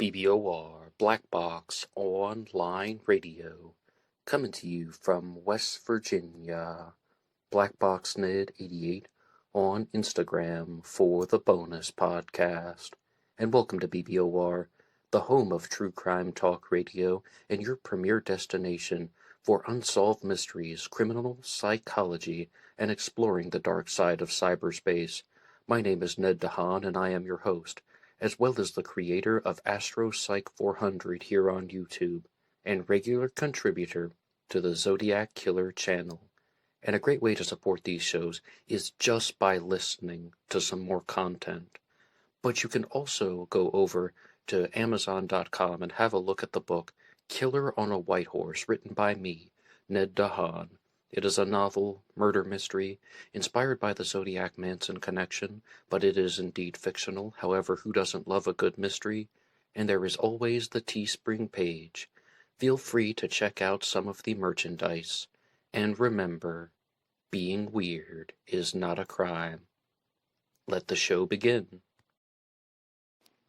BBOR Black Box Online Radio, coming to you from West Virginia. BlackBoxNed88 on Instagram for the bonus podcast. And welcome to BBOR, the home of true crime talk radio and your premier destination for unsolved mysteries, criminal psychology, and exploring the dark side of cyberspace. My name is Ned DeHaan, and I am your host, as well as the creator of AstroPsych 400 here on YouTube, and regular contributor to the Zodiac Killer channel. And a great way to support these shows is just by listening to some more content. But you can also go over to Amazon.com and have a look at the book Killer on a White Horse, written by me, Ned DeHaan. It is a novel, murder mystery, inspired by the Zodiac Manson connection, but it is indeed fictional. However, who doesn't love a good mystery? And there is always the TeeSpring page. Feel free to check out some of the merchandise. And remember, being weird is not a crime. Let the show begin.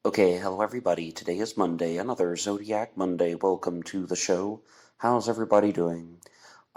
Okay, hello everybody. Today is Monday, another Zodiac Monday. Welcome to the show. How's everybody doing?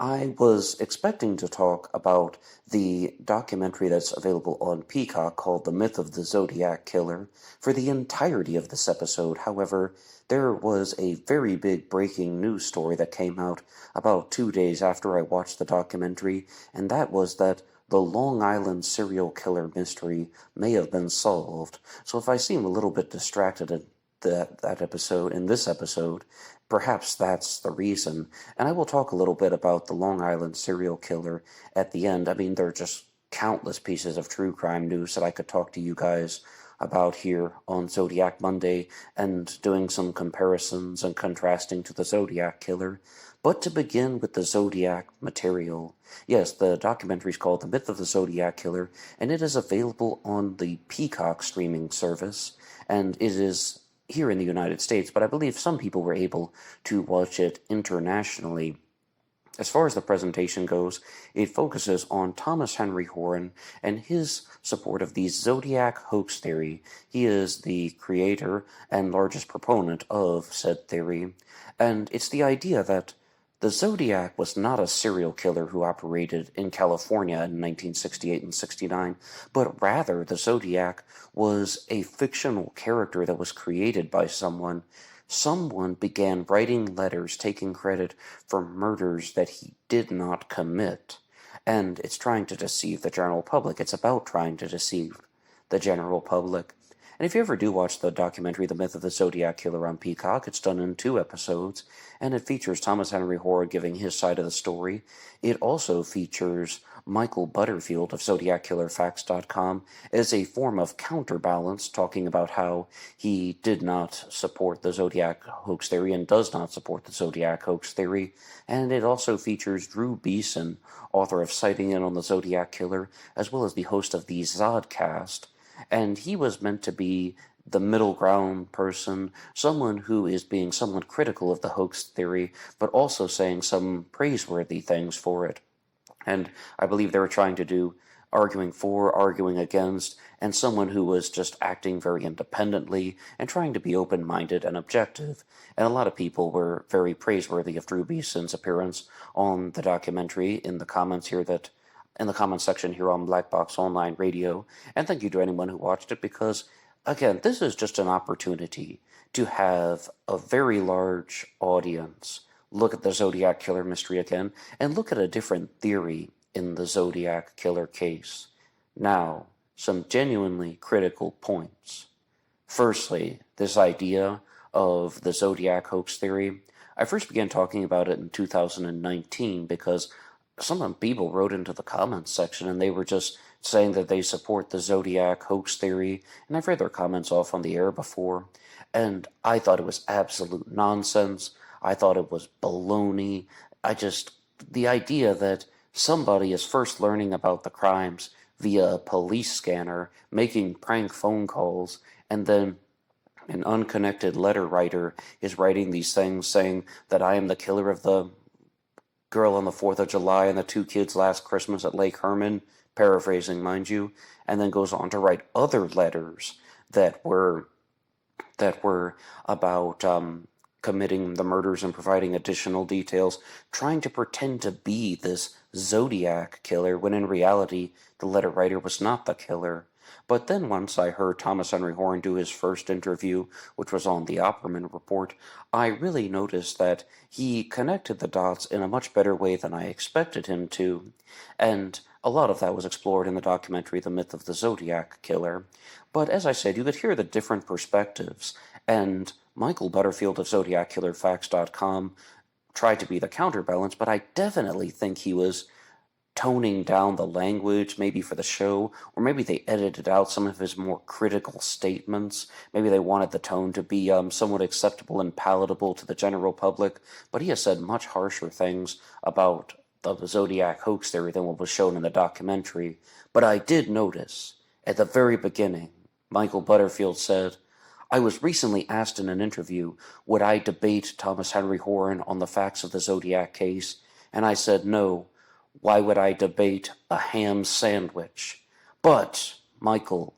I was expecting to talk about the documentary that's available on Peacock called The Myth of the Zodiac Killer for the entirety of this episode. However, there was a very big breaking news story that came out about 2 days after I watched the documentary, and that was that the Long Island serial killer mystery may have been solved. So if I seem a little bit distracted in this episode, perhaps that's the reason. And I will talk a little bit about the Long Island serial killer at the end. I mean, there are just countless pieces of true crime news that I could talk to you guys about here on Zodiac Monday, and doing some comparisons and contrasting to the Zodiac Killer. But to begin with the Zodiac material, yes, the documentary is called The Myth of the Zodiac Killer, and it is available on the Peacock streaming service, and it is here in the United States, but I believe some people were able to watch it internationally. As far as the presentation goes, it focuses on Thomas Henry Horn and his support of the Zodiac hoax theory. He is the creator and largest proponent of said theory, and it's the idea that the Zodiac was not a serial killer who operated in California in 1968 and 69, but rather the Zodiac was a fictional character that was created by someone. Someone began writing letters taking credit for murders that he did not commit. And it's trying to deceive the general public. It's about trying to deceive the general public. And if you ever do watch the documentary The Myth of the Zodiac Killer on Peacock, it's done in 2 episodes, and it features Thomas Henry Horn giving his side of the story. It also features Michael Butterfield of ZodiacKillerFacts.com as a form of counterbalance, talking about how he did not support the Zodiac hoax theory and does not support the Zodiac hoax theory. And it also features Drew Beeson, author of Sighting In on the Zodiac Killer, as well as the host of the Zodcast. And he was meant to be the middle ground person, someone who is being somewhat critical of the hoax theory, but also saying some praiseworthy things for it. And I believe they were trying to do arguing for, arguing against, and someone who was just acting very independently and trying to be open-minded and objective. And a lot of people were very praiseworthy of Drew Beeson's appearance on the documentary in the comments section here on Black Box Online Radio. And thank you to anyone who watched it, because, again, this is just an opportunity to have a very large audience look at the Zodiac Killer mystery again, and look at a different theory in the Zodiac Killer case. Now, some genuinely critical points. Firstly, this idea of the Zodiac hoax theory. I first began talking about it in 2019 because some people wrote into the comments section and they were just saying that they support the Zodiac hoax theory, and I've read their comments off on the air before, and I thought it was absolute nonsense. I thought it was baloney. The idea that somebody is first learning about the crimes via a police scanner, making prank phone calls, and then an unconnected letter writer is writing these things saying that I am the killer of the girl on the 4th of July and the 2 kids last Christmas at Lake Herman, paraphrasing, mind you, and then goes on to write other letters that were that were about committing the murders and providing additional details, trying to pretend to be this Zodiac killer when in reality the letter writer was not the killer. But then once I heard Thomas Henry Horn do his first interview, which was on the Opperman Report, I really noticed that he connected the dots in a much better way than I expected him to. And a lot of that was explored in the documentary The Myth of the Zodiac Killer. But as I said, you could hear the different perspectives, and Michael Butterfield of ZodiacKillerFacts.com tried to be the counterbalance, but I definitely think he was toning down the language, maybe for the show, or maybe they edited out some of his more critical statements. Maybe they wanted the tone to be somewhat acceptable and palatable to the general public, but he has said much harsher things about the Zodiac hoax theory than what was shown in the documentary. But I did notice, at the very beginning, Michael Butterfield said, "I was recently asked in an interview, would I debate Thomas Henry Horn on the facts of the Zodiac case? And I said no. Why would I debate a ham sandwich? But, Michael,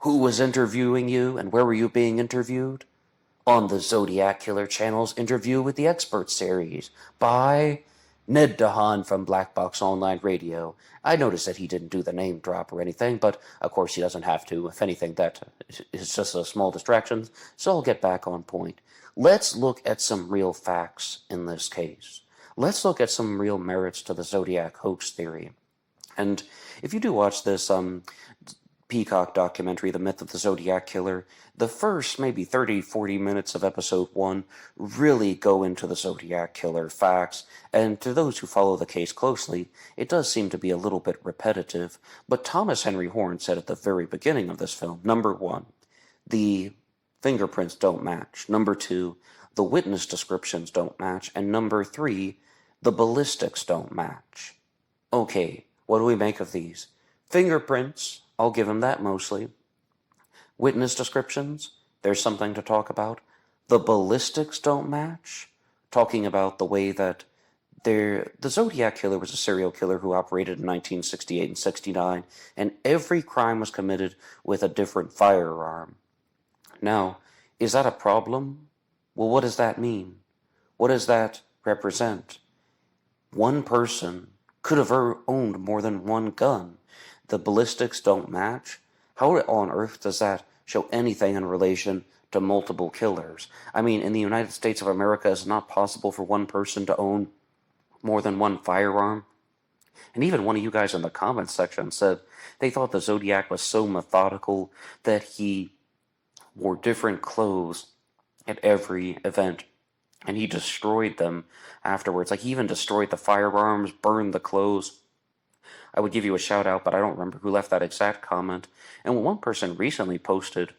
who was interviewing you and where were you being interviewed? On the Zodiac Killer Channel's Interview with the Expert series by Ned DeHaan from BlackBoxOnlineRadio." I noticed that he didn't do the name drop or anything, but of course he doesn't have to. If anything, that is just a small distraction, so I'll get back on point. Let's look at some real facts in this case. Let's look at some real merits to the Zodiac hoax theory. And if you do watch this Peacock documentary, The Myth of the Zodiac Killer, the first maybe 30-40 minutes of episode 1 really go into the Zodiac Killer facts, and to those who follow the case closely, it does seem to be a little bit repetitive, but Thomas Henry Horn said at the very beginning of this film, number 1, the fingerprints don't match, number 2, the witness descriptions don't match, and number 3, the ballistics don't match. Okay, what do we make of these? Fingerprints, I'll give him that mostly. Witness descriptions, there's something to talk about. The ballistics don't match, talking about the way that the Zodiac Killer was a serial killer who operated in 1968 and 69, and every crime was committed with a different firearm. Now, is that a problem? Well, what does that mean? What does that represent? One person could have owned more than one gun. The ballistics don't match. How on earth does that show anything in relation to multiple killers? I mean, in the United States of America, it's not possible for one person to own more than one firearm. And even one of you guys in the comments section said they thought the Zodiac was so methodical that he wore different clothes at every event, and he destroyed them afterwards. Like, he even destroyed the firearms, burned the clothes. I would give you a shout out, but I don't remember who left that exact comment. And one person recently posted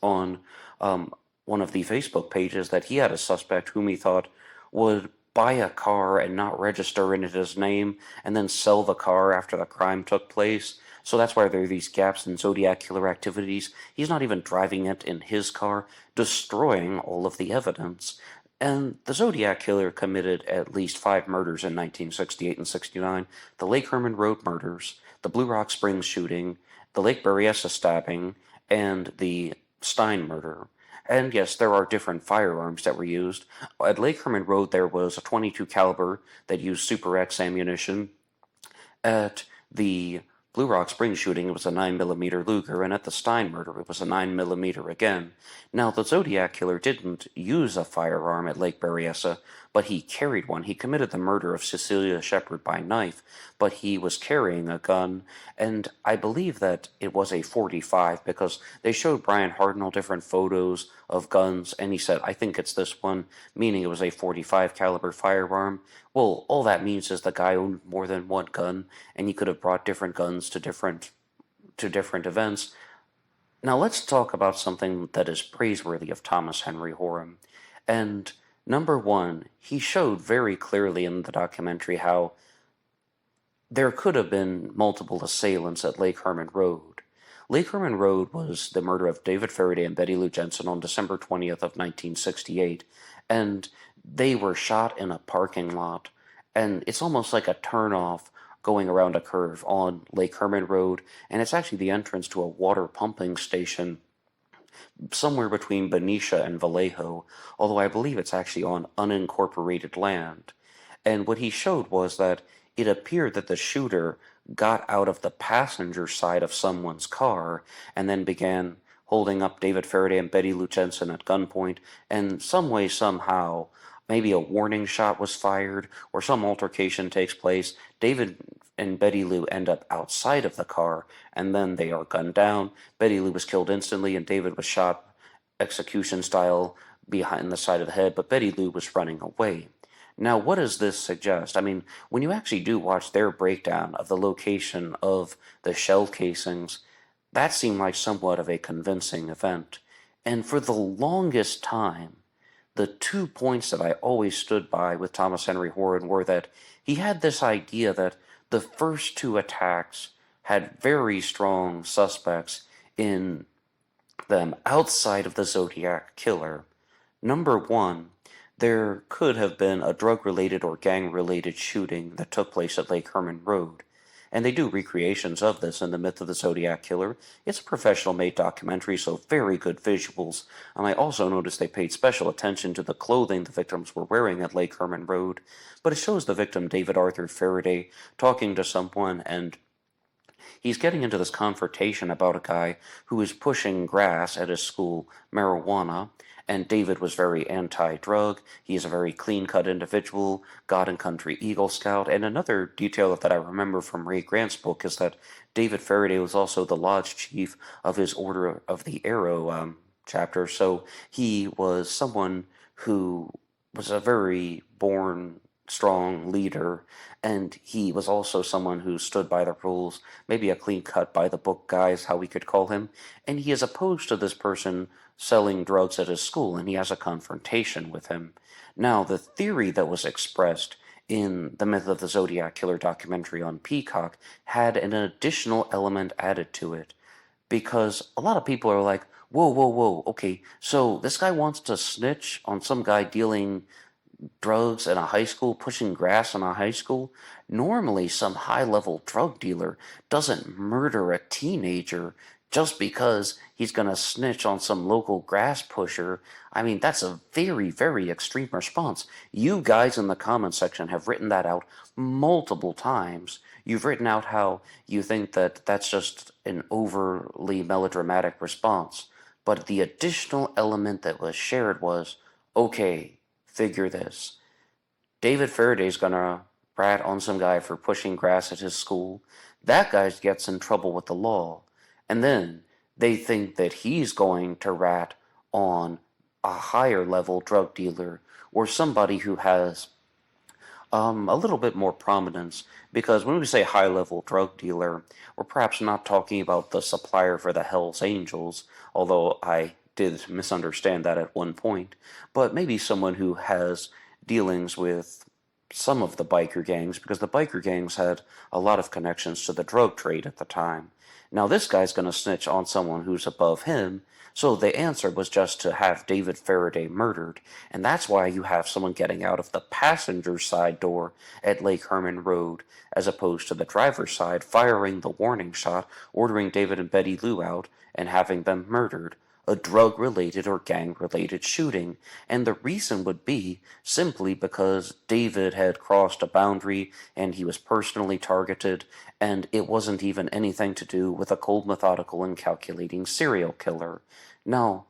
on one of the Facebook pages that he had a suspect whom he thought would buy a car and not register in his name and then sell the car after the crime took place. So that's why there are these gaps in Zodiac Killer activities. He's not even driving it in his car, destroying all of the evidence. And the Zodiac Killer committed at least 5 murders in 1968 and 69. The Lake Herman Road murders, the Blue Rock Springs shooting, the Lake Berryessa stabbing, and the Stein murder. And yes, there are different firearms that were used. At Lake Herman Road, there was a .22 caliber that used Super X ammunition. At the Blue Rock Springs shooting, it was a 9mm Luger, and at the Stein murder, it was a 9mm again. Now, the Zodiac Killer didn't use a firearm at Lake Berryessa, but he carried one. He committed the murder of Cecilia Shepard by knife, but he was carrying a gun, and I believe that it was a .45, because they showed Brian Hartnell different photos of guns, and he said, "I think it's this one," meaning it was a .45 caliber firearm. Well, all that means is the guy owned more than one gun, and he could have brought different guns to different events. Now let's talk about something that is praiseworthy of Thomas Henry Horn. And number 1, he showed very clearly in the documentary how there could have been multiple assailants at Lake Herman Road. Lake Herman Road was the murder of David Faraday and Betty Lou Jensen on December 20th of 1968, and they were shot in a parking lot, and it's almost like a turnoff going around a curve on Lake Herman Road, and it's actually the entrance to a water pumping station somewhere between Benicia and Vallejo, although I believe it's actually on unincorporated land. And what he showed was that it appeared that the shooter got out of the passenger side of someone's car and then began holding up David Faraday and Betty Lou Jensen at gunpoint, and some way, somehow, maybe a warning shot was fired or some altercation takes place. David and Betty Lou end up outside of the car, and then they are gunned down. Betty Lou was killed instantly, and David was shot execution style behind the side of the head, but Betty Lou was running away. Now, what does this suggest? I mean, when you actually do watch their breakdown of the location of the shell casings, that seemed like somewhat of a convincing event. And for the longest time, the 2 points that I always stood by with Thomas Henry Horan were that he had this idea that the first 2 attacks had very strong suspects in them outside of the Zodiac killer. Number 1, there could have been a drug-related or gang-related shooting that took place at Lake Herman Road. And they do recreations of this in The Myth of the Zodiac Killer. It's a professional-made documentary, so very good visuals. And I also noticed they paid special attention to the clothing the victims were wearing at Lake Herman Road. But it shows the victim, David Arthur Faraday, talking to someone, and he's getting into this confrontation about a guy who is pushing grass at his school, marijuana, and David was very anti-drug. He is a very clean-cut individual, God and Country Eagle Scout. And another detail that I remember from Ray Grant's book is that David Faraday was also the lodge chief of his Order of the Arrow chapter. So he was someone who was a very born strong leader, and he was also someone who stood by the rules, maybe a clean-cut by-the-book guy is how we could call him, and he is opposed to this person selling drugs at his school, and he has a confrontation with him. Now, the theory that was expressed in the Myth of the Zodiac Killer documentary on Peacock had an additional element added to it, because a lot of people are like, whoa, whoa, whoa, okay, so this guy wants to snitch on some guy dealing drugs in a high school, pushing grass in a high school. Normally, some high-level drug dealer doesn't murder a teenager just because he's going to snitch on some local grass pusher. I mean, that's a very, very extreme response. You guys in the comment section have written that out multiple times. You've written out how you think that that's just an overly melodramatic response. But the additional element that was shared was, okay, figure this. David Faraday's gonna rat on some guy for pushing grass at his school. That guy gets in trouble with the law. And then they think that he's going to rat on a higher level drug dealer or somebody who has a little bit more prominence, because when we say high-level drug dealer, we're perhaps not talking about the supplier for the Hells Angels, although I did misunderstand that at one point, but maybe someone who has dealings with some of the biker gangs, because the biker gangs had a lot of connections to the drug trade at the time. Now this guy's going to snitch on someone who's above him, so the answer was just to have David Faraday murdered, and that's why you have someone getting out of the passenger side door at Lake Herman Road, as opposed to the driver's side firing the warning shot, ordering David and Betty Lou out, and having them murdered. A drug-related or gang-related shooting, and the reason would be simply because David had crossed a boundary and he was personally targeted, and it wasn't even anything to do with a cold, methodical, and calculating serial killer. Now,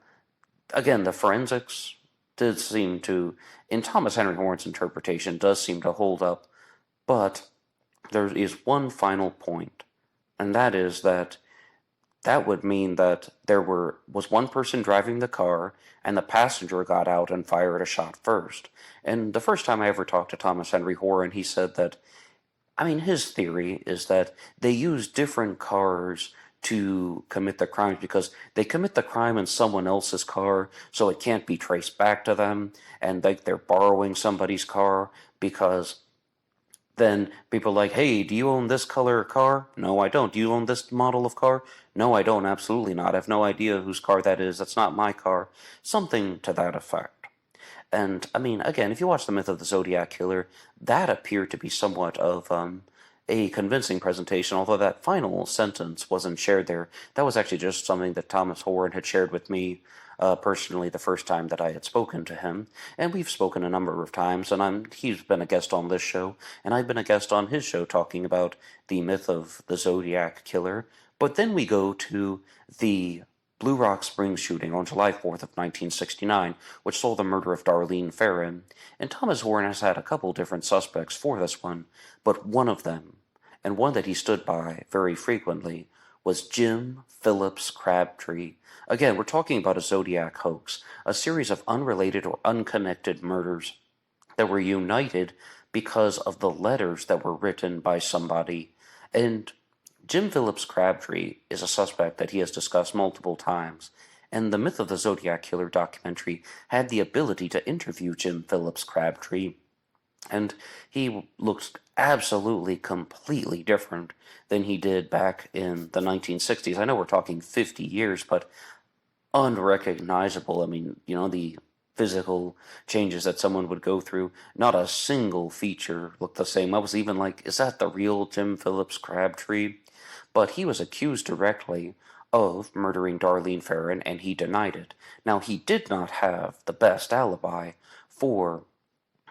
again, the forensics did seem to, in Thomas Henry Horn's interpretation, does seem to hold up, but there is one final point, and that is that would mean that there was one person driving the car, and the passenger got out and fired a shot first. And the first time I ever talked to Thomas Henry Horan, he said that, I mean, his theory is that they use different cars to commit the crimes because they commit the crime in someone else's car, so it can't be traced back to them, and they're borrowing somebody's car because then people are like, hey, do you own this color car? No, I don't. Do you own this model of car? No, I don't. Absolutely not. I have no idea whose car that is. That's not my car. Something to that effect. And, I mean, again, if you watch The Myth of the Zodiac Killer, that appeared to be somewhat of a convincing presentation, although that final sentence wasn't shared there. That was actually just something that Thomas Horan had shared with me personally the first time that I had spoken to him. And we've spoken a number of times, and he's been a guest on this show, and I've been a guest on his show talking about the myth of the Zodiac Killer. But then we go to the Blue Rock Springs shooting on July 4th of 1969, which saw the murder of Darlene Ferrin. And Thomas Horan has had a couple different suspects for this one, but one of them, and one that he stood by very frequently, was Jim Phillips Crabtree. Again, we're talking about a Zodiac hoax, a series of unrelated or unconnected murders that were united because of the letters that were written by somebody. And Jim Phillips Crabtree is a suspect that he has discussed multiple times, and the Myth of the Zodiac Killer documentary had the ability to interview Jim Phillips Crabtree, and he looks absolutely completely different than he did back in the 1960s. I know we're talking 50 years, but unrecognizable. I mean, the physical changes that someone would go through, not a single feature looked the same. I was even like, is that the real Jim Phillips Crabtree? But he was accused directly of murdering Darlene Ferrin, and he denied it. Now, he did not have the best alibi for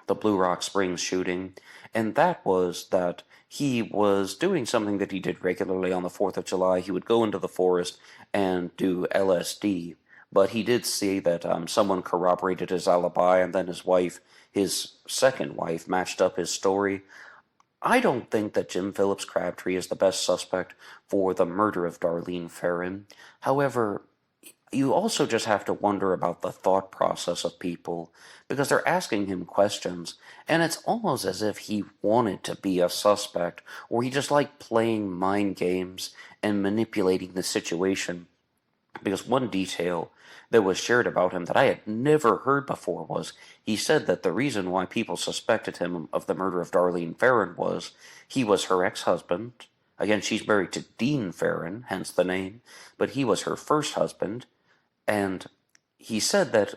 the Blue Rock Springs shooting, and that was that he was doing something that he did regularly on the 4th of July. He would go into the forest and do LSD, but he did see that someone corroborated his alibi, and then his second wife, matched up his story. I don't think that Jim Phillips Crabtree is the best suspect for the murder of Darlene Ferrin. However, you also just have to wonder about the thought process of people, because they're asking him questions, and it's almost as if he wanted to be a suspect, or he just liked playing mind games and manipulating the situation. Because one detail that was shared about him that I had never heard before was he said that the reason why people suspected him of the murder of Darlene Ferrin was he was her ex-husband. Again, she's married to Dean Ferrin, hence the name, but he was her first husband. And he said that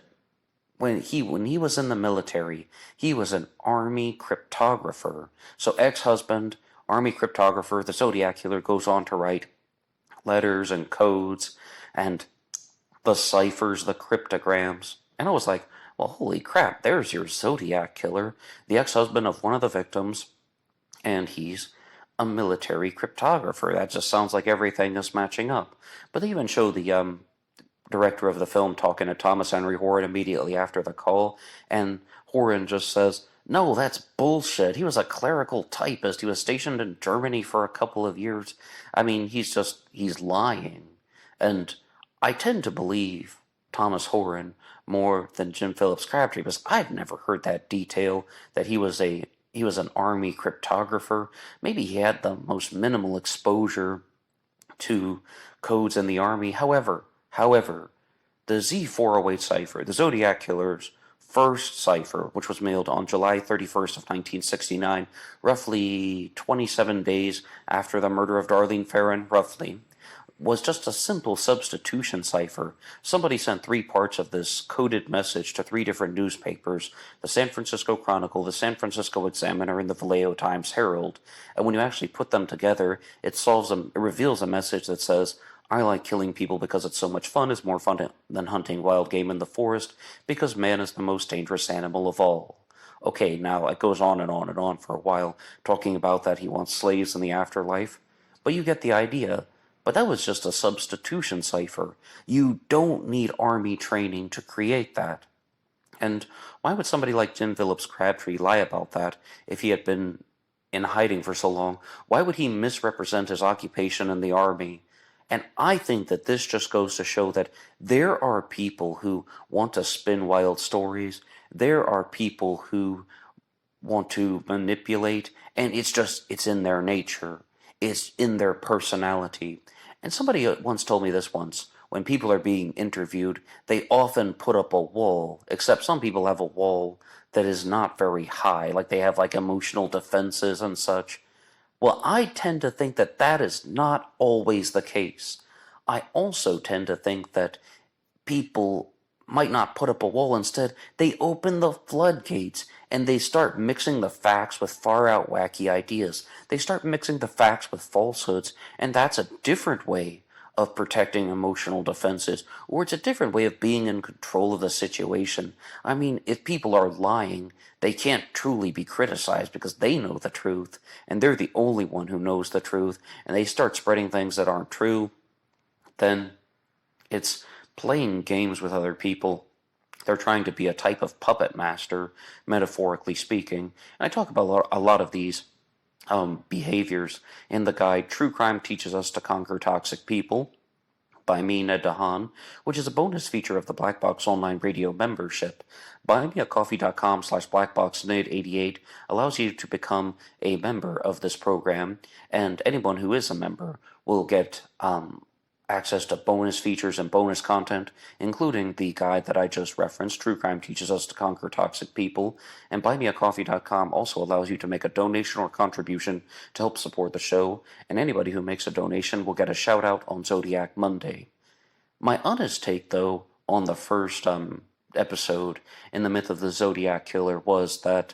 when he was in the military, he was an Army cryptographer. So ex-husband, Army cryptographer, the Zodiac Killer goes on to write letters and codes and the ciphers, the cryptograms. And I was like, well, holy crap, there's your Zodiac Killer, the ex-husband of one of the victims, and he's a military cryptographer. That just sounds like everything is matching up. But they even show the director of the film talking to Thomas Henry Horan immediately after the call, and Horan just says, no, that's bullshit. He was a clerical typist. He was stationed in Germany for a couple of years. I mean, he's lying. And I tend to believe Thomas Horan more than Jim Phillips Crabtree, because I've never heard that detail that he was an Army cryptographer. Maybe he had the most minimal exposure to codes in the Army. However, the Z408 cipher, the Zodiac Killer's first cipher, which was mailed on July 31st of 1969, roughly 27 days after the murder of Darlene Ferrin, roughly, was just a simple substitution cipher. Somebody sent 3 parts of this coded message to 3 different newspapers, the San Francisco Chronicle, the San Francisco Examiner, and the Vallejo Times-Herald. And when you actually put them together, it reveals a message that says, I like killing people because it's so much fun. It's more fun than hunting wild game in the forest, because man is the most dangerous animal of all. Okay, now it goes on and on and on for a while, talking about that he wants slaves in the afterlife. But you get the idea. But that was just a substitution cipher. You don't need Army training to create that. And why would somebody like Jim Phillips Crabtree lie about that if he had been in hiding for so long? Why would he misrepresent his occupation in the Army? And I think that this just goes to show that there are people who want to spin wild stories. There are people who want to manipulate, and it's in their nature. It's in their personality. And somebody once told me this once. When people are being interviewed, they often put up a wall, except some people have a wall that is not very high, like they have like emotional defenses and such. Well, I tend to think that that is not always the case. I also tend to think that people might not put up a wall. Instead, they open the floodgates and they start mixing the facts with far out wacky ideas. They start mixing the facts with falsehoods, and that's a different way of protecting emotional defenses, or it's a different way of being in control of the situation. I mean, if people are lying, they can't truly be criticized because they know the truth, and they're the only one who knows the truth, and they start spreading things that aren't true, then it's playing games with other people. They're trying to be a type of puppet master, metaphorically speaking. And I talk about a lot of these behaviors in the guide True Crime Teaches Us to Conquer Toxic People by me, Ned DeHaan, which is a bonus feature of the Black Box Online Radio membership. BuyMeACoffee.com/BlackBoxNed88 allows you to become a member of this program, and anyone who is a member will get access to bonus features and bonus content, including the guide that I just referenced, True Crime Teaches Us to Conquer Toxic People, and BuyMeACoffee.com also allows you to make a donation or contribution to help support the show, and anybody who makes a donation will get a shout-out on Zodiac Monday. My honest take, though, on the first episode in the myth of the Zodiac Killer was that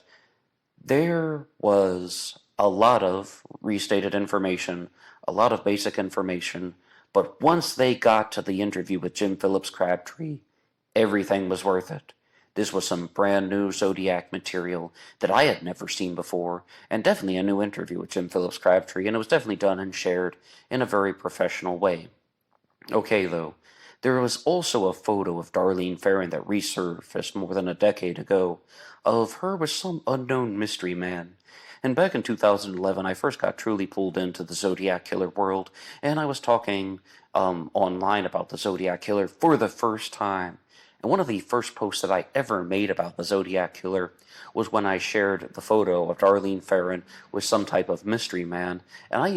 there was a lot of restated information, a lot of basic information, but once they got to the interview with Jim Phillips Crabtree, everything was worth it. This was some brand new Zodiac material that I had never seen before, and definitely a new interview with Jim Phillips Crabtree, and it was definitely done and shared in a very professional way. Okay, though, there was also a photo of Darlene Ferrin that resurfaced more than a decade ago, of her with some unknown mystery man. And back in 2011, I first got truly pulled into the Zodiac Killer world, and I was talking online about the Zodiac Killer for the first time. And one of the first posts that I ever made about the Zodiac Killer was when I shared the photo of Darlene Ferrin with some type of mystery man. And I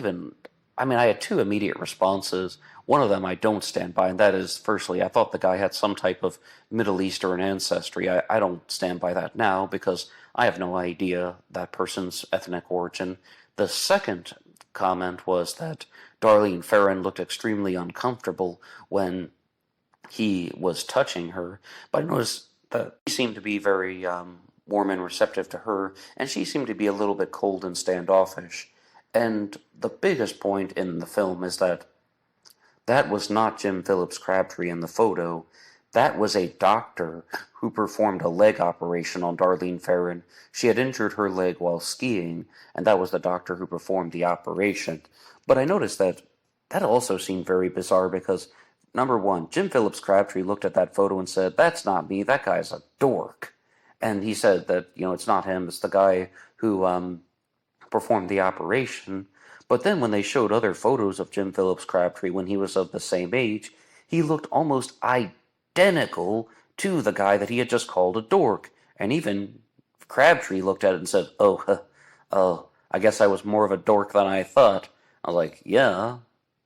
had two immediate responses. One of them I don't stand by, and that is, firstly, I thought the guy had some type of Middle Eastern ancestry. I don't stand by that now because I have no idea that person's ethnic origin. The second comment was that Darlene Ferrin looked extremely uncomfortable when he was touching her, but I noticed that he seemed to be very warm and receptive to her, and she seemed to be a little bit cold and standoffish. And the biggest point in the film is that was not Jim Phillips Crabtree in the photo. That was a doctor who performed a leg operation on Darlene Ferrin. She had injured her leg while skiing, and that was the doctor who performed the operation. But I noticed that also seemed very bizarre because, number one, Jim Phillips Crabtree looked at that photo and said, "That's not me, that guy's a dork." And he said that, it's not him, it's the guy who performed the operation. But then when they showed other photos of Jim Phillips Crabtree when he was of the same age, he looked almost identical to the guy that he had just called a dork. And even Crabtree looked at it and said, "Oh, I guess I was more of a dork than I thought." I was like, yeah,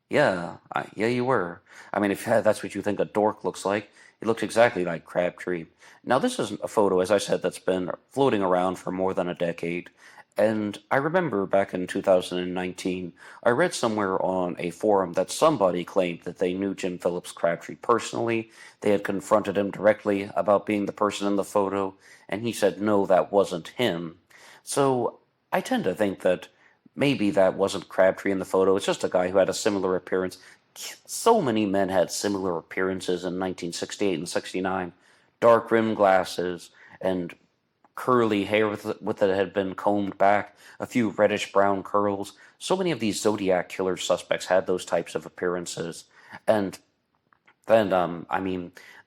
you were. I mean, if that's what you think a dork looks like, it looks exactly like Crabtree. Now, this is a photo, as I said, that's been floating around for more than a decade. And I remember back in 2019, I read somewhere on a forum that somebody claimed that they knew Jim Phillips Crabtree personally. They had confronted him directly about being the person in the photo, and he said, no, that wasn't him. So I tend to think that maybe that wasn't Crabtree in the photo. It's just a guy who had a similar appearance. So many men had similar appearances in 1968 and 69. Dark rimmed glasses and curly hair with that had been combed back, a few reddish-brown curls. So many of these Zodiac Killer suspects had those types of appearances. And then,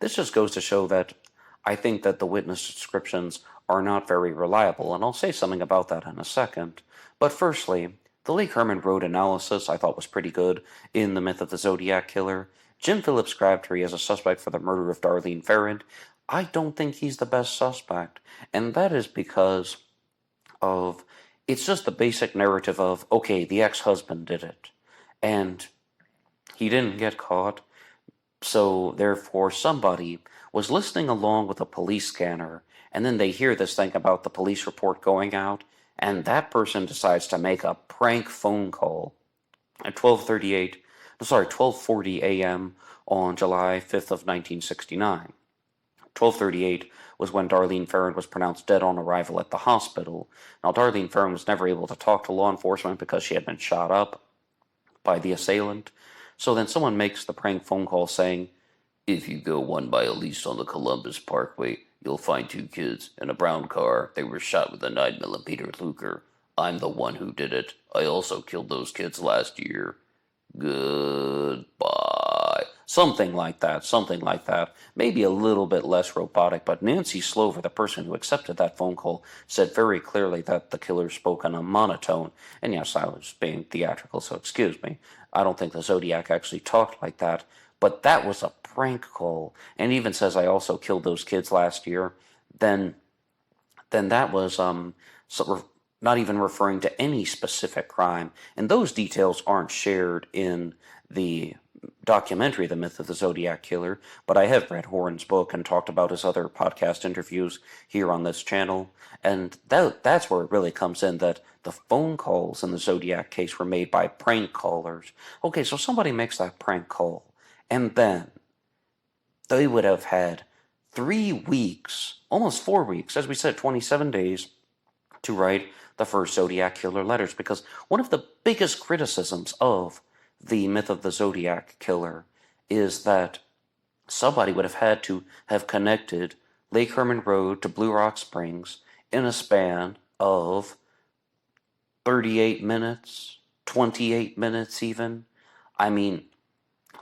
this just goes to show that I think that the witness descriptions are not very reliable, and I'll say something about that in a second. But firstly, the Lake Herman Road analysis I thought was pretty good in The Myth of the Zodiac Killer. Jim Phillips Crabtree as a suspect for the murder of Darlene Ferrin, I don't think he's the best suspect, and that is because of, it's just the basic narrative of, okay, the ex-husband did it, and he didn't get caught, so therefore somebody was listening along with a police scanner, and then they hear this thing about the police report going out, and that person decides to make a prank phone call at 12:40 a.m. on July 5th of 1969. 12:38 was when Darlene Ferrin was pronounced dead on arrival at the hospital. Now, Darlene Ferrin was never able to talk to law enforcement because she had been shot up by the assailant. So then someone makes the prank phone call saying, "If you go 1 mile east on the Columbus Parkway, you'll find 2 kids in a brown car. They were shot with a 9mm Luger. I'm the one who did it. I also killed those kids last year. Goodbye." Something like that, something like that. Maybe a little bit less robotic, but Nancy Slover, the person who accepted that phone call, said very clearly that the killer spoke in a monotone. And yes, I was being theatrical, so excuse me. I don't think the Zodiac actually talked like that, but that was a prank call. And even says, "I also killed those kids last year." Then that was not even referring to any specific crime. And those details aren't shared in the documentary, The Myth of the Zodiac Killer, but I have read Horan's book and talked about his other podcast interviews here on this channel, and that's where it really comes in, that the phone calls in the Zodiac case were made by prank callers. Okay, so somebody makes that prank call, and then they would have had 3 weeks, almost 4 weeks, as we said, 27 days, to write the first Zodiac Killer letters, because one of the biggest criticisms of the Myth of the Zodiac Killer is that somebody would have had to have connected Lake Herman Road to Blue Rock Springs in a span of 38 minutes, 28 minutes even. I mean,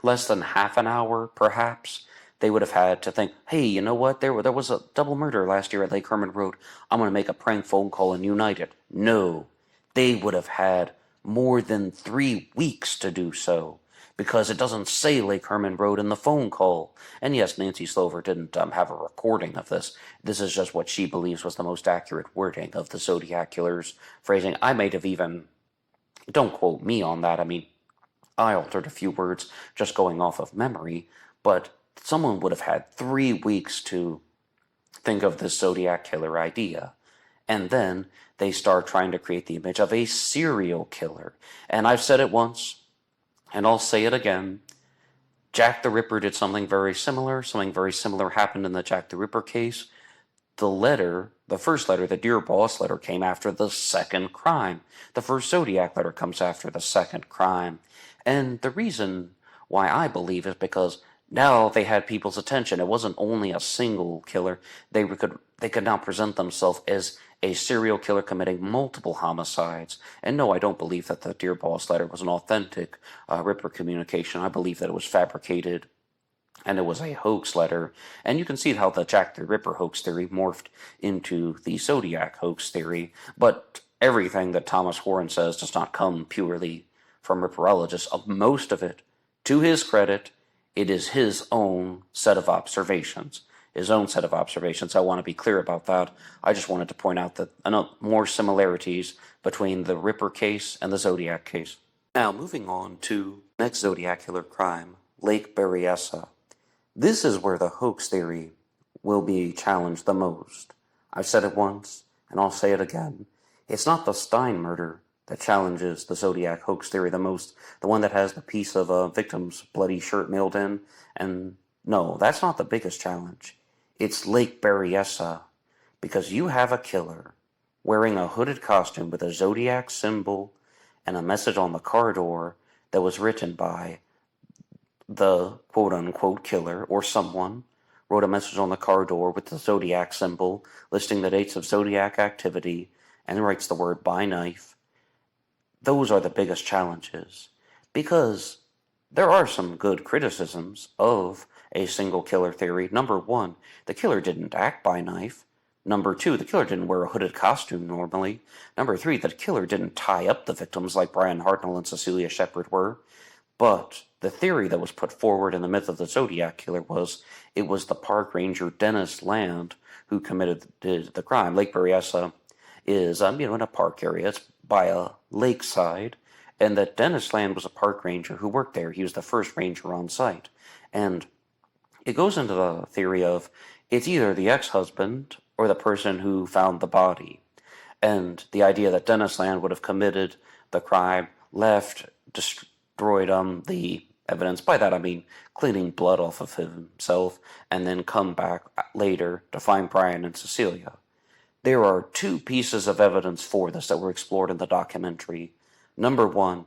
less than half an hour, perhaps. They would have had to think, "Hey, you know what? There was a double murder last year at Lake Herman Road. I'm going to make a prank phone call and unite it." No, they would have had more than 3 weeks to do so, because it doesn't say Lake Herman Road in the phone call. And yes, Nancy Slover didn't have a recording of this. This is just what she believes was the most accurate wording of the Zodiac Killer's phrasing. I might have even, don't quote me on that, I mean, I altered a few words just going off of memory, but someone would have had 3 weeks to think of this Zodiac Killer idea. And then they start trying to create the image of a serial killer. And I've said it once, and I'll say it again. Jack the Ripper did something very similar. Something very similar happened in the Jack the Ripper case. The first letter, the Dear Boss letter, came after the second crime. The first Zodiac letter comes after the second crime. And the reason why I believe is because now they had people's attention. It wasn't only a single killer. They could now present themselves as a serial killer committing multiple homicides. And no, I don't believe that the Dear Boss letter was an authentic Ripper communication. I believe that it was fabricated and it was a hoax letter. And you can see how the Jack the Ripper hoax theory morphed into the Zodiac hoax theory. But everything that Thomas Horan says does not come purely from Ripperologists. Most of it, to his credit, it is his own set of observations. His own set of observations. I want to be clear about that. I just wanted to point out that more similarities between the Ripper case and the Zodiac case. Now, moving on to next Zodiac Killer crime, Lake Berryessa. This is where the hoax theory will be challenged the most. I've said it once, and I'll say it again. It's not the Stein murder that challenges the Zodiac hoax theory the most, the one that has the piece of a victim's bloody shirt mailed in, and no, that's not the biggest challenge. It's Lake Berryessa, because you have a killer wearing a hooded costume with a Zodiac symbol and a message on the car door that was written by the quote-unquote killer, or someone wrote a message on the car door with the Zodiac symbol listing the dates of Zodiac activity and writes the word "buy knife." Those are the biggest challenges, because there are some good criticisms of a single killer theory. Number one, the killer didn't act by knife. Number two, the killer didn't wear a hooded costume normally. Number three, the killer didn't tie up the victims like Brian Hartnell and Cecilia Shepard were. But the theory that was put forward in the Myth of the Zodiac Killer was it was the park ranger Dennis Land who committed the crime. Lake Berryessa is in a park area. It's by a lakeside, and that Dennis Land was a park ranger who worked there. He was the first ranger on site. And it goes into the theory of it's either the ex-husband or the person who found the body. And the idea that Dennis Land would have committed the crime, left, destroyed the evidence. By that I mean cleaning blood off of himself and then come back later to find Brian and Cecilia. There are two pieces of evidence for this that were explored in the documentary. Number one,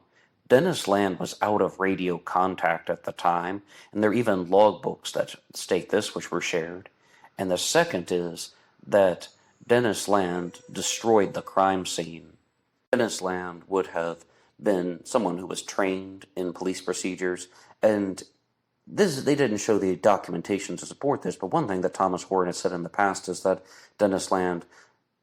Dennis Land was out of radio contact at the time, and there are even logbooks that state this, which were shared. And the second is that Dennis Land destroyed the crime scene. Dennis Land would have been someone who was trained in police procedures, and they didn't show the documentation to support this, but one thing that Thomas Horton has said in the past is that Dennis Land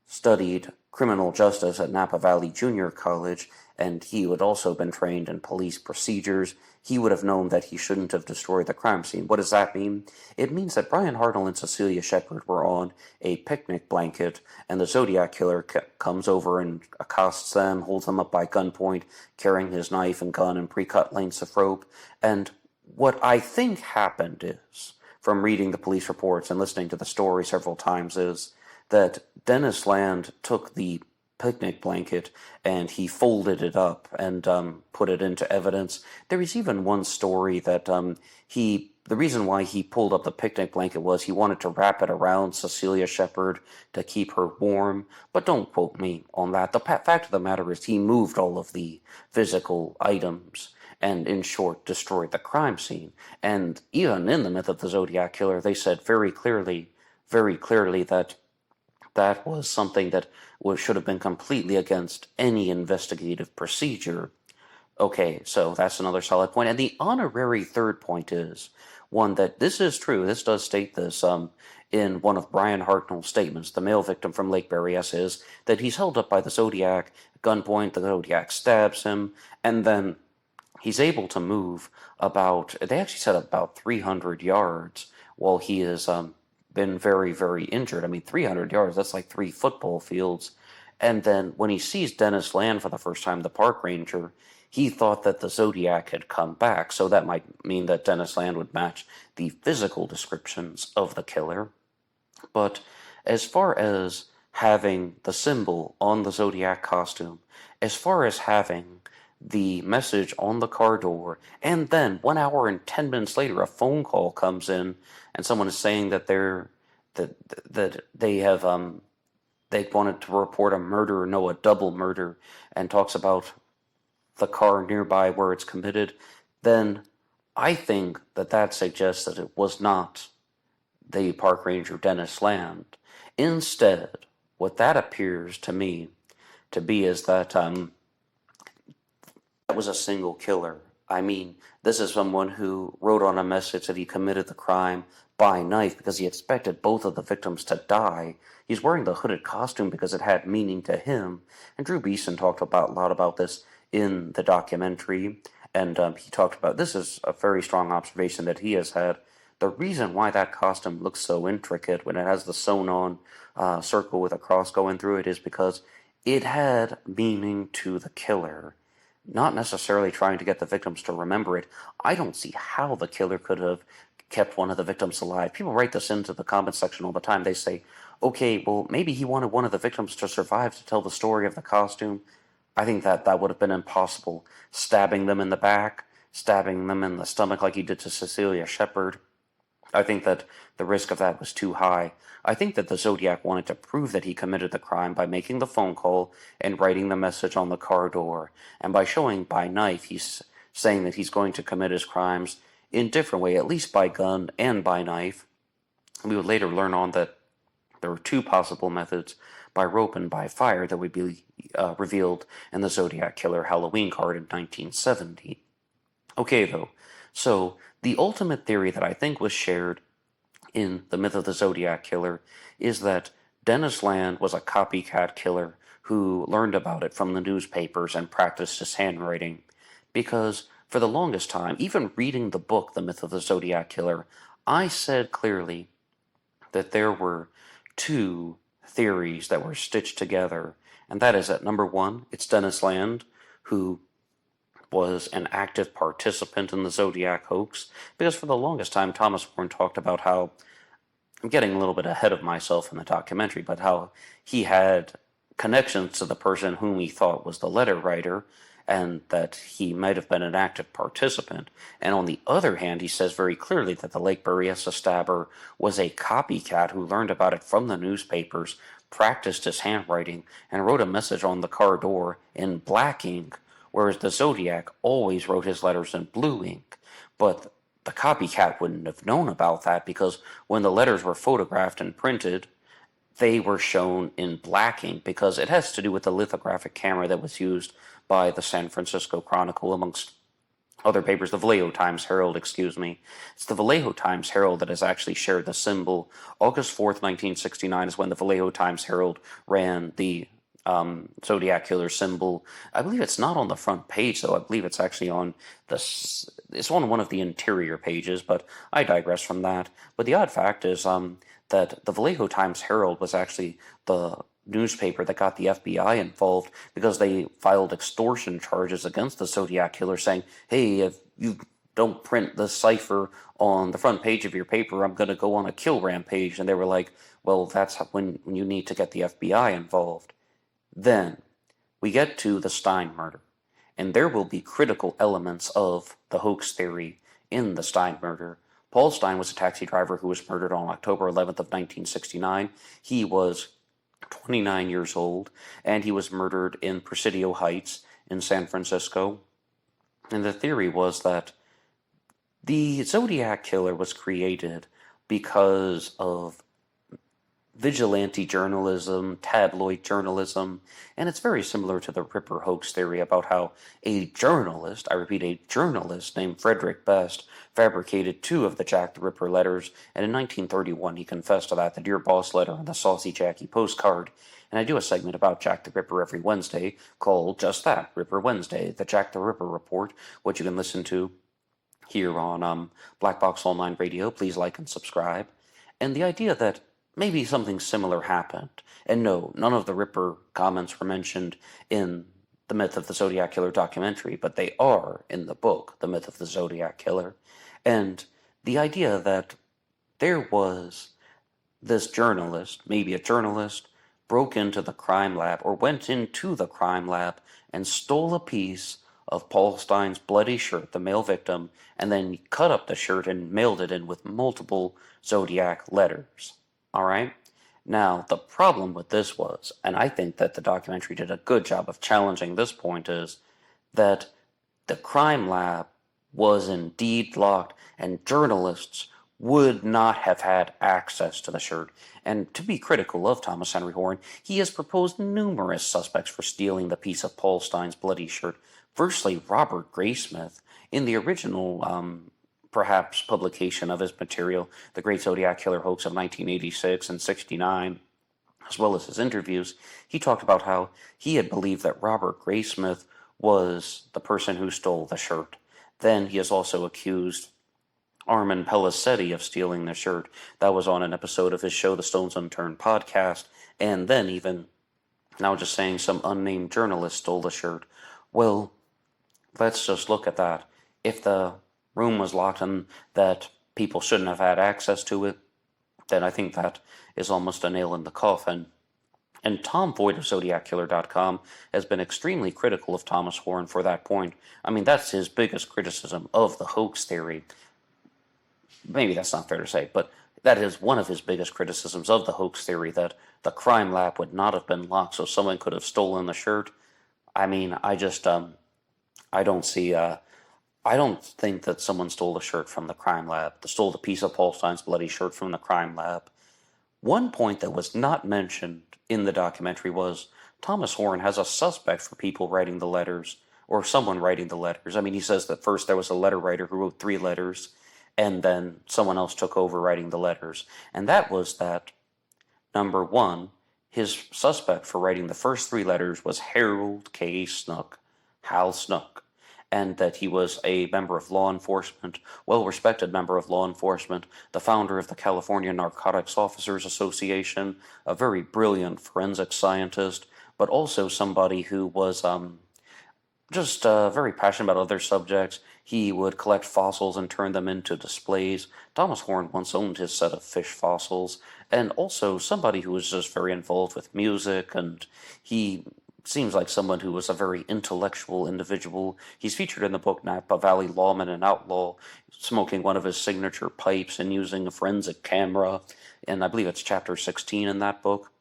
studied criminal justice at Napa Valley Junior College, and he had also been trained in police procedures. He would have known that he shouldn't have destroyed the crime scene. What does that mean? It means that Brian Hartnell and Cecilia Shepard were on a picnic blanket, and the Zodiac killer comes over and accosts them, holds them up by gunpoint, carrying his knife and gun and pre-cut lengths of rope. And what I think happened is, from reading the police reports and listening to the story several times, is that Dennis Land took the picnic blanket and he folded it up and put it into evidence. There is even one story that the reason why he pulled up the picnic blanket was he wanted to wrap it around Cecilia Shepard to keep her warm, but don't quote me on that. The fact of the matter is he moved all of the physical items and, in short, destroyed the crime scene. And even in the myth of the Zodiac Killer, they said very clearly that that was something that should have been completely against any investigative procedure. Okay, so that's another solid point. And the honorary third point is one that this is true. This does state this in one of Brian Hartnell's statements. The male victim from Lake Berryessa is that he's held up by the Zodiac at gunpoint. The Zodiac stabs him, and then he's able to move they actually said about 300 yards while he is been very, very injured. I mean, 300 yards, that's like 3 football fields. And then when he sees Dennis Land for the first time, the park ranger, he thought that the Zodiac had come back. So that might mean that Dennis Land would match the physical descriptions of the killer. But as far as having the symbol on the Zodiac costume, as far as having the message on the car door, and then 1 hour and 10 minutes later, a phone call comes in, and someone is saying that they wanted to report a murder, no, a double murder, and talks about the car nearby where it's committed, then I think that suggests that it was not the park ranger Dennis Land. Instead, what that appears to me to be is that that was a single killer. I mean, this is someone who wrote on a message that he committed the crime by knife because he expected both of the victims to die. He's wearing the hooded costume because it had meaning to him. And Drew Beeson talked a lot about this in the documentary. And he talked about, this is a very strong observation that he has had. The reason why that costume looks so intricate when it has the sewn-on circle with a cross going through it is because it had meaning to the killer. Not necessarily trying to get the victims to remember it. I don't see how the killer could have kept one of the victims alive. People write this into the comment section all the time. They say, okay, well, maybe he wanted one of the victims to survive to tell the story of the costume. I think that would have been impossible. Stabbing them in the back, stabbing them in the stomach like he did to Cecilia Shepard. I think that the risk of that was too high. I think that the Zodiac wanted to prove that he committed the crime by making the phone call and writing the message on the car door. And by showing by knife, he's saying that he's going to commit his crimes in different way, at least by gun and by knife. We would later learn on that there were 2 possible methods, by rope and by fire, that would be revealed in the Zodiac Killer Halloween card in 1970. Okay, though, so the ultimate theory that I think was shared in the myth of the Zodiac Killer is that Dennis Land was a copycat killer who learned about it from the newspapers and practiced his handwriting. Because for the longest time, even reading the book, The Myth of the Zodiac Killer, I said clearly that there were 2 theories that were stitched together. And that is that, number 1, it's Dennis Land, who was an active participant in the Zodiac hoax, because for the longest time Thomas Warren talked about how, I'm getting a little bit ahead of myself in the documentary, but how he had connections to the person whom he thought was the letter writer, and that he might have been an active participant. And on the other hand, he says very clearly that the Lake Berryessa stabber was a copycat who learned about it from the newspapers, practiced his handwriting, and wrote a message on the car door in black ink, whereas the Zodiac always wrote his letters in blue ink. But the copycat wouldn't have known about that because when the letters were photographed and printed, they were shown in black ink because it has to do with the lithographic camera that was used by the San Francisco Chronicle, amongst other papers, the Vallejo Times-Herald, excuse me. It's the Vallejo Times-Herald that has actually shared the symbol. August 4th, 1969 is when the Vallejo Times-Herald ran the Zodiac Killer symbol. I believe it's not on the front page, though. I believe it's actually on it's on one of the interior pages, but I digress from that. But the odd fact is that the Vallejo Times-Herald was actually the newspaper that got the FBI involved because they filed extortion charges against the Zodiac Killer, saying, hey, if you don't print the cipher on the front page of your paper, I'm going to go on a kill rampage. And they were like, well, that's when you need to get the FBI involved. Then we get to the Stein murder, and there will be critical elements of the hoax theory in the Stein murder. Paul Stein was a taxi driver who was murdered on October 11th of 1969. He was 29 years old, and he was murdered in Presidio Heights in San Francisco. And the theory was that the Zodiac Killer was created because of vigilante journalism, tabloid journalism, and it's very similar to the Ripper hoax theory about how a journalist, I repeat, a journalist named Frederick Best fabricated 2 of the Jack the Ripper letters, and in 1931 he confessed to that, the Dear Boss letter and the Saucy Jackie postcard. And I do a segment about Jack the Ripper every Wednesday called just that, Ripper Wednesday, the Jack the Ripper Report, which you can listen to here on Black Box Online Radio. Please like and subscribe. And the idea that maybe something similar happened. And no, none of the Ripper comments were mentioned in the Myth of the Zodiac Killer documentary, but they are in the book, The Myth of the Zodiac Killer. And the idea that there was this journalist, maybe a journalist, broke into the crime lab or went into the crime lab and stole a piece of Paul Stein's bloody shirt, the male victim, and then cut up the shirt and mailed it in with multiple Zodiac letters. All right? Now, the problem with this was, and I think that the documentary did a good job of challenging this point, is that the crime lab was indeed locked and journalists would not have had access to the shirt. And to be critical of Thomas Henry Horn, he has proposed numerous suspects for stealing the piece of Paul Stein's bloody shirt. Firstly, Robert Graysmith. In the original perhaps publication of his material, The Great Zodiac Killer Hoax of 1986 and 69, as well as his interviews, he talked about how he had believed that Robert Graysmith was the person who stole the shirt. Then he has also accused Armin Pellicetti of stealing the shirt. That was on an episode of his show, The Stones Unturned podcast. And then even, now just saying some unnamed journalist stole the shirt. Well, let's just look at that. If the room was locked and that people shouldn't have had access to it, then I think that is almost a nail in the coffin. And Tom Voigt of ZodiacKiller.com has been extremely critical of Thomas Horn for that point. I mean, that's his biggest criticism of the hoax theory. Maybe that's not fair to say, but that is one of his biggest criticisms of the hoax theory, that the crime lab would not have been locked so someone could have stolen the shirt. I mean, I don't think that someone stole the shirt from the crime lab, stole the piece of Paul Stein's bloody shirt from the crime lab. One point that was not mentioned in the documentary was Thomas Horn has a suspect for people writing the letters, or someone writing the letters. I mean, he says that first there was a letter writer who wrote 3 letters, and then someone else took over writing the letters. And that was that, number 1, his suspect for writing the first 3 letters was Harold K. Snook, Hal Snook, and that he was a member of law enforcement, well-respected member of law enforcement, the founder of the California Narcotics Officers Association, a very brilliant forensic scientist, but also somebody who was just very passionate about other subjects. He would collect fossils and turn them into displays. Thomas Horn once owned his set of fish fossils, and also somebody who was just very involved with music, and he seems like someone who was a very intellectual individual. He's featured in the book Napa Valley Lawman and Outlaw, smoking one of his signature pipes and using a forensic camera, and I believe it's chapter 16 in that book.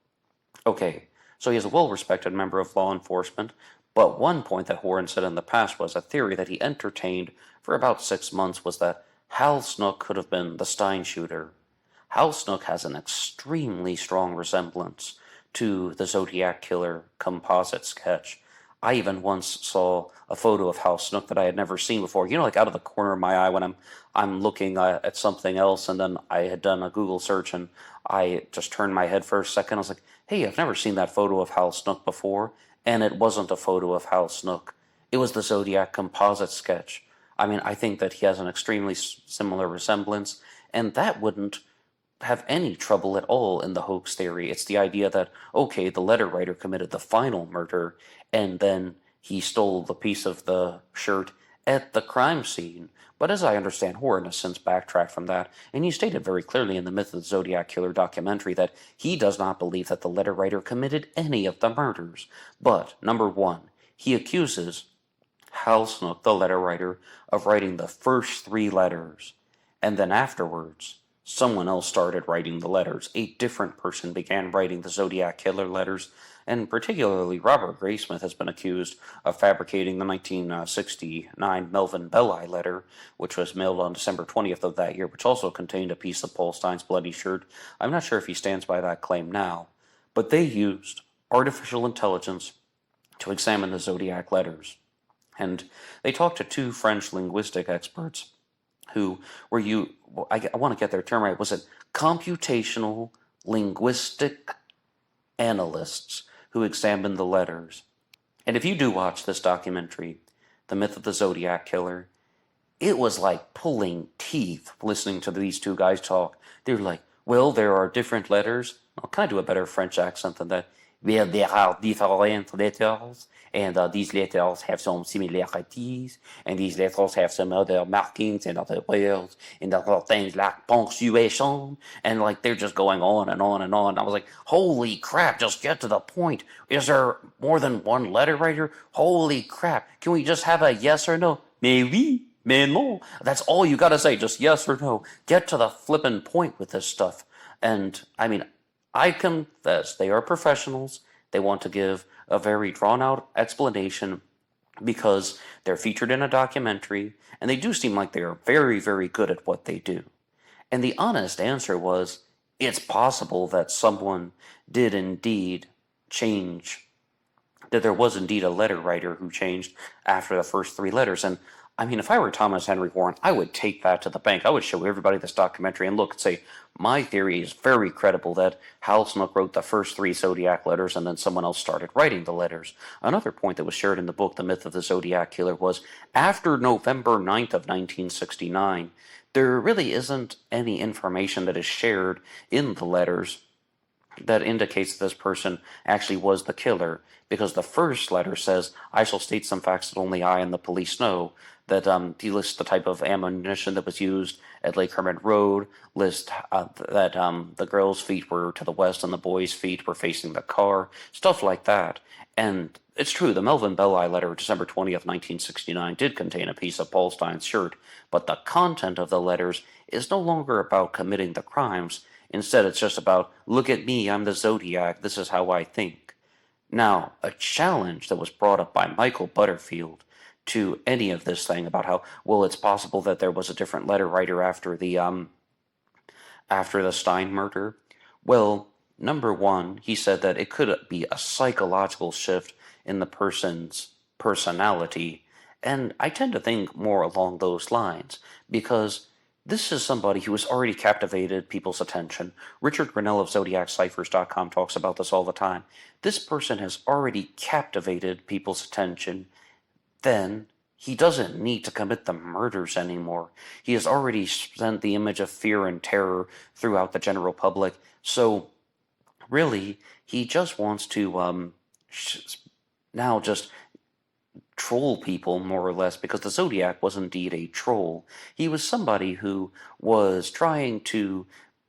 Okay, so he is a well-respected member of law enforcement, but one point that Horan said in the past was a theory that he entertained for about 6 months was that Hal Snook could have been the Stein shooter. Hal Snook has an extremely strong resemblance to the Zodiac Killer composite sketch. I even once saw a photo of Hal Snook that I had never seen before. You know, like out of the corner of my eye when I'm looking at something else, and then I had done a Google search and I just turned my head for a second. I was like, hey, I've never seen that photo of Hal Snook before. And it wasn't a photo of Hal Snook. It was the Zodiac composite sketch. I mean, I think that he has an extremely similar resemblance, and that wouldn't have any trouble at all in the hoax theory. It's the idea that, okay, the letter writer committed the final murder, and then he stole the piece of the shirt at the crime scene. But as I understand, Horan has since backtracked from that, and he stated very clearly in the Myth of the Zodiac Killer documentary that he does not believe that the letter writer committed any of the murders. But, number one, he accuses Hal Snook, the letter writer, of writing the first 3 letters, and then afterwards, someone else started writing the letters. A different person began writing the Zodiac Killer letters, and particularly Robert Graysmith has been accused of fabricating the 1969 Melvin Belli letter, which was mailed on December 20th of that year, which also contained a piece of Paul Stein's bloody shirt. I'm not sure if he stands by that claim now, but they used artificial intelligence to examine the Zodiac letters. And they talked to 2 French linguistic experts who were I want to get their term right, was it computational linguistic analysts who examined the letters. And if you do watch this documentary, The Myth of the Zodiac Killer, it was like pulling teeth listening to these 2 guys talk. They're like, well, there are different letters. Well, can I do a better French accent than that? Well, there are different letters, and these letters have some similarities, and these letters have some other markings and other words, and other things like punctuation, and like they're just going on and on and on. I was like, holy crap, just get to the point. Is there more than one letter writer? Holy crap, can we just have a yes or no? Mais oui, mais non. That's all you gotta say, just yes or no. Get to the flippin' point with this stuff. And, I mean, I confess, they are professionals. They want to give a very drawn-out explanation because they're featured in a documentary, and they do seem like they are very, very good at what they do. And the honest answer was, it's possible that someone did indeed change, that there was indeed a letter writer who changed after the first 3 letters. And I mean, if I were Thomas Henry Warren, I would take that to the bank. I would show everybody this documentary and look and say, my theory is very credible that Hal Snook wrote the first 3 Zodiac letters and then someone else started writing the letters. Another point that was shared in the book, The Myth of the Zodiac Killer, was after November 9th of 1969, there really isn't any information that is shared in the letters that indicates that this person actually was the killer, because the first letter says, I shall state some facts that only I and the police know, that he lists the type of ammunition that was used at Lake Herman Road, lists that the girls' feet were to the west and the boys' feet were facing the car, stuff like that. And it's true, the Melvin Belli letter, December 20th, 1969, did contain a piece of Paul Stein's shirt, but the content of the letters is no longer about committing the crimes. Instead, it's just about, look at me, I'm the Zodiac, this is how I think. Now, a challenge that was brought up by Michael Butterfield to any of this thing about how, well, it's possible that there was a different letter writer after the Stein murder. Well, number one, he said that it could be a psychological shift in the person's personality, and I tend to think more along those lines, because this is somebody who has already captivated people's attention. Richard Grinnell of ZodiacCiphers.com talks about this all the time. This person has already captivated people's attention. Then he doesn't need to commit the murders anymore. He has already sent the image of fear and terror throughout the general public. So, really, he just wants to now just troll people, more or less, because the Zodiac was indeed a troll. He was somebody who was trying to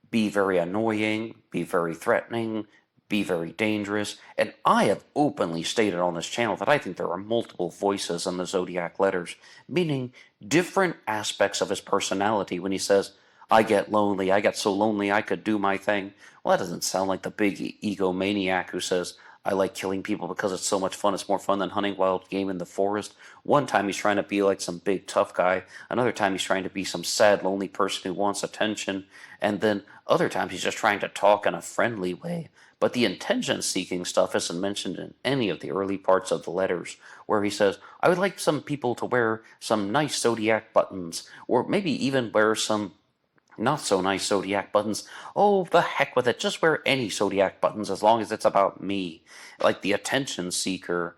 be very annoying, be very threatening, be very dangerous, and I have openly stated on this channel that I think there are multiple voices in the Zodiac letters, meaning different aspects of his personality. When he says, I get lonely, I get so lonely I could do my thing, well, that doesn't sound like the big egomaniac who says, I like killing people because it's so much fun. It's more fun than hunting wild game in the forest. One time he's trying to be like some big tough guy. Another time he's trying to be some sad, lonely person who wants attention. And then other times he's just trying to talk in a friendly way. But the intention-seeking stuff isn't mentioned in any of the early parts of the letters, where he says, I would like some people to wear some nice Zodiac buttons, or maybe even wear some not so nice Zodiac buttons. Oh, the heck with it. Just wear any Zodiac buttons as long as it's about me. Like the attention seeker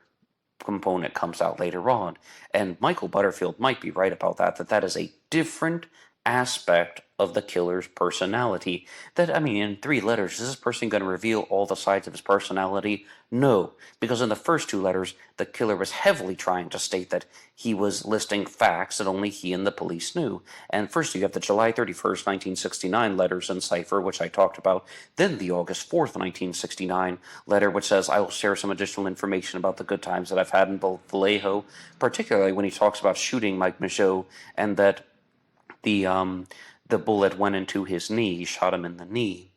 component comes out later on. And Michael Butterfield might be right about that is a different aspect of the killer's personality. That, I mean, in 3 letters, is this person going to reveal all the sides of his personality? No, because in the first 2 letters, the killer was heavily trying to state that he was listing facts that only he and the police knew. And first you have the July 31st, 1969 letters in cipher, which I talked about, then the August 4th, 1969 letter, which says, I will share some additional information about the good times that I've had in Vallejo, particularly when he talks about shooting Mike Michaud, and that the bullet went into his knee, shot him in the knee.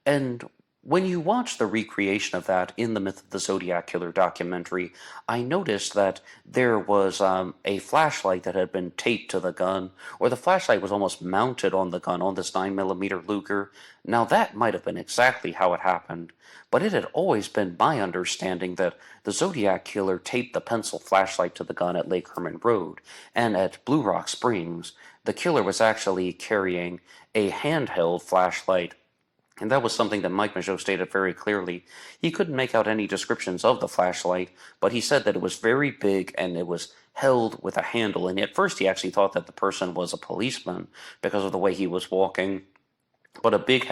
And when you watch the recreation of that in the Myth of the Zodiac Killer documentary, I noticed that there was a flashlight that had been taped to the gun, or the flashlight was almost mounted on the gun, on this 9mm Luger. Now that might have been exactly how it happened, but it had always been my understanding that the Zodiac Killer taped the pencil flashlight to the gun at Lake Herman Road, and at Blue Rock Springs, the killer was actually carrying a handheld flashlight. And that was something that Mike Michaud stated very clearly. He couldn't make out any descriptions of the flashlight, but he said that it was very big and it was held with a handle. And at first he actually thought that the person was a policeman because of the way he was walking. But a big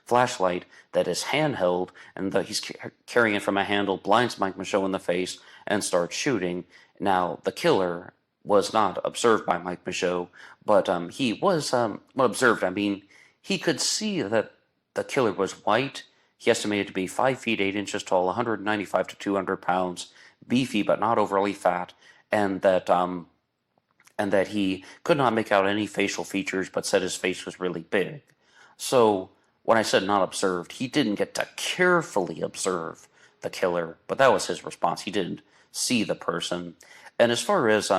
flashlight that is handheld and that he's carrying it from a handle blinds Mike Michaud in the face and starts shooting. Now, the killer was not observed by Mike Michaud, but he was observed. I mean, he could see that the killer was white. He estimated to be 5 feet 8 inches tall, 195 to 200 pounds, beefy but not overly fat, and that he could not make out any facial features, but said his face was really big. So when I said not observed, he didn't get to carefully observe the killer, but that was his response. He didn't see the person. And as far as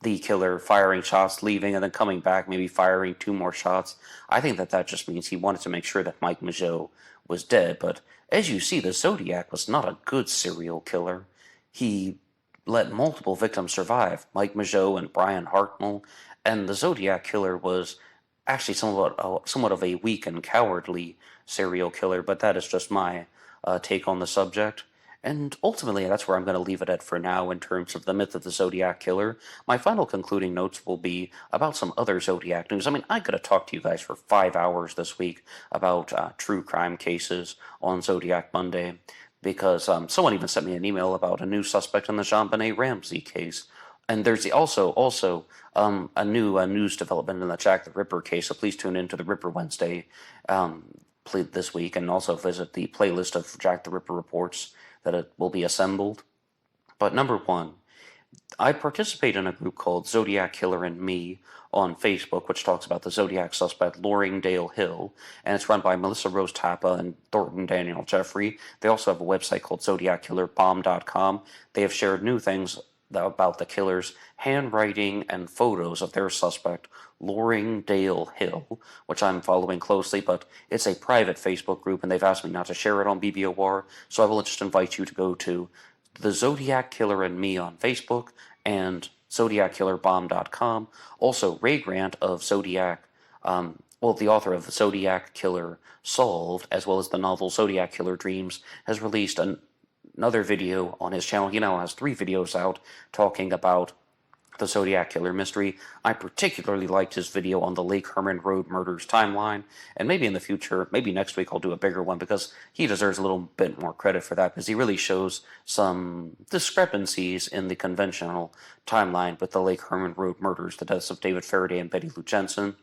the killer firing shots, leaving, and then coming back, maybe firing 2 more shots, I think that just means he wanted to make sure that Mike Michaud was dead. But as you see, the Zodiac was not a good serial killer. He let multiple victims survive, Mike Michaud and Brian Hartnell, and the Zodiac killer was actually somewhat of a weak and cowardly serial killer, but that is just my take on the subject. And ultimately, that's where I'm going to leave it at for now in terms of the Myth of the Zodiac Killer. My final concluding notes will be about some other Zodiac news. I mean, I could have talked to you guys for 5 hours this week about true crime cases on Zodiac Monday, because someone even sent me an email about a new suspect in the JonBenet Ramsey case. And there's also a new news development in the Jack the Ripper case, so please tune in to the Ripper Wednesday this week, and also visit the playlist of Jack the Ripper reports that it will be assembled. But number 1, I participate in a group called Zodiac Killer and Me on Facebook, which talks about the Zodiac suspect Loring Dale Hill, and it's run by Melissa Rose Tappa and Thornton Daniel Jeffrey. They also have a website called ZodiacKillerBomb.com. They have shared new things about the killer's handwriting and photos of their suspect, Loring Dale Hill, which I'm following closely, but it's a private Facebook group, and they've asked me not to share it on BBOR, so I will just invite you to go to the Zodiac Killer and Me on Facebook and ZodiacKillerBomb.com. Also, Ray Grant of Zodiac, the author of Zodiac Killer Solved, as well as the novel Zodiac Killer Dreams, has released another video on his channel. He now has 3 videos out talking about the Zodiac Killer mystery. I particularly liked his video on the Lake Herman Road murders timeline, and maybe in the future, maybe next week I'll do a bigger one, because he deserves a little bit more credit for that, because he really shows some discrepancies in the conventional timeline with the Lake Herman Road murders, the deaths of David Faraday and Betty Lou Jensen.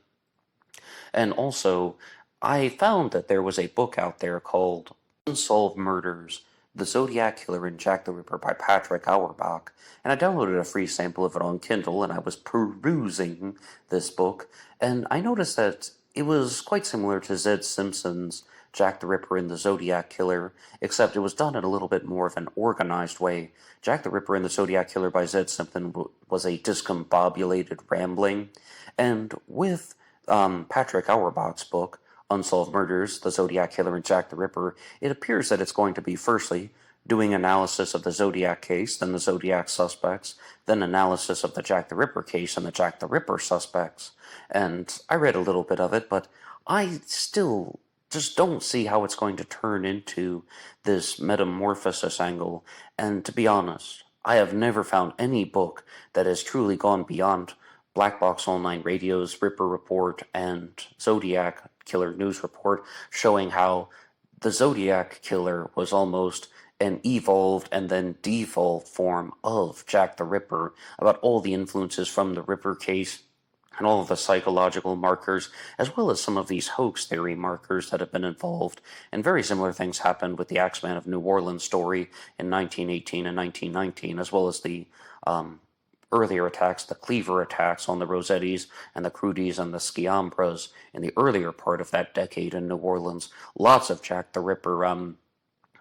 And also, I found that there was a book out there called Unsolved Murders, The Zodiac Killer and Jack the Ripper by Patrick Auerbach, and I downloaded a free sample of it on Kindle, and I was perusing this book, and I noticed that it was quite similar to Zed Simpson's Jack the Ripper and the Zodiac Killer, except it was done in a little bit more of an organized way. Jack the Ripper and the Zodiac Killer by Zed Simpson was a discombobulated rambling, and with Patrick Auerbach's book, Unsolved Murders, The Zodiac Killer and Jack the Ripper, it appears that it's going to be, firstly, doing analysis of the Zodiac case, then the Zodiac suspects, then analysis of the Jack the Ripper case and the Jack the Ripper suspects. And I read a little bit of it, but I still just don't see how it's going to turn into this metamorphosis angle. And to be honest, I have never found any book that has truly gone beyond BlackBoxOnlineRadio's Ripper Report and Zodiac Killer News Report, showing how the Zodiac Killer was almost an evolved and then devolved form of Jack the Ripper, about all the influences from the Ripper case and all of the psychological markers, as well as some of these hoax theory markers that have been involved. And very similar things happened with the Axeman of New Orleans story in 1918 and 1919, as well as the earlier attacks, the Cleaver attacks on the Rossettis and the Crudies and the Sciambras in the earlier part of that decade in New Orleans. Lots of Jack the Ripper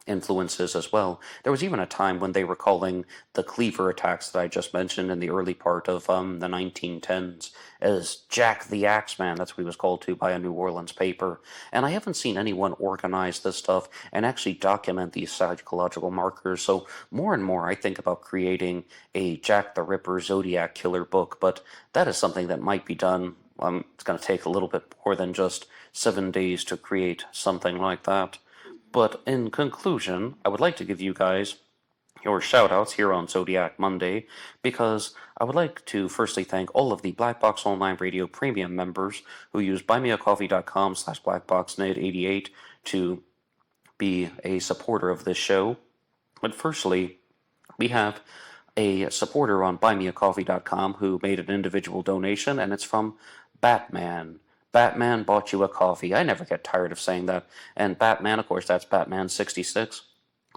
influences as well. There was even a time when they were calling the Cleaver attacks that I just mentioned in the early part of the 1910s as Jack the Axeman. That's what he was called to by a New Orleans paper. And I haven't seen anyone organize this stuff and actually document these psychological markers. So more and more I think about creating a Jack the Ripper Zodiac Killer book, but that is something that might be done. It's going to take a little bit more than just 7 days to create something like that. But in conclusion, I would like to give you guys your shout-outs here on Zodiac Monday, because I would like to firstly thank all of the Black Box Online Radio Premium members who use BuyMeACoffee.com/BlackBoxNet88 to be a supporter of this show. But firstly, we have a supporter on BuyMeACoffee.com who made an individual donation, and it's from Batman. Batman bought you a coffee. I never get tired of saying that. And Batman, of course, that's Batman66.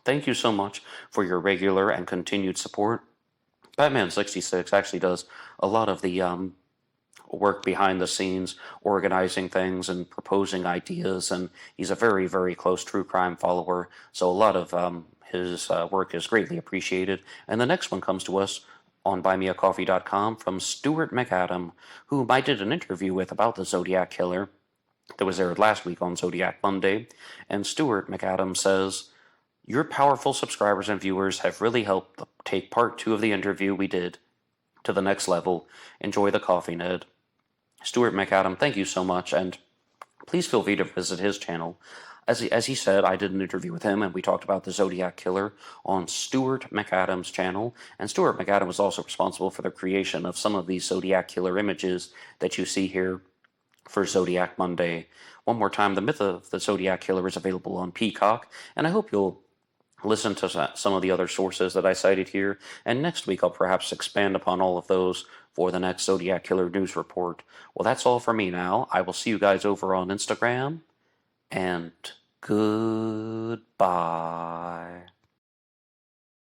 Thank you so much for your regular and continued support. Batman66 actually does a lot of the work behind the scenes, organizing things and proposing ideas, and he's a very, very close true crime follower, so a lot of his work is greatly appreciated. And the next one comes to us on BuyMeACoffee.com from Stuart McAdam, whom I did an interview with about the Zodiac Killer that was aired last week on Zodiac Monday. And Stuart McAdam says, "Your powerful subscribers and viewers have really helped take part 2 of the interview we did to the next level. Enjoy the coffee, Ned." Stuart McAdam, thank you so much, and please feel free to visit his channel. As he said, I did an interview with him, and we talked about the Zodiac Killer on Stuart McAdam's channel. And Stuart McAdam was also responsible for the creation of some of these Zodiac Killer images that you see here for Zodiac Monday. One more time, the myth of the Zodiac Killer is available on Peacock, and I hope you'll listen to some of the other sources that I cited here, and next week I'll perhaps expand upon all of those for the next Zodiac Killer news report. Well, that's all for me now. I will see you guys over on Instagram, and goodbye.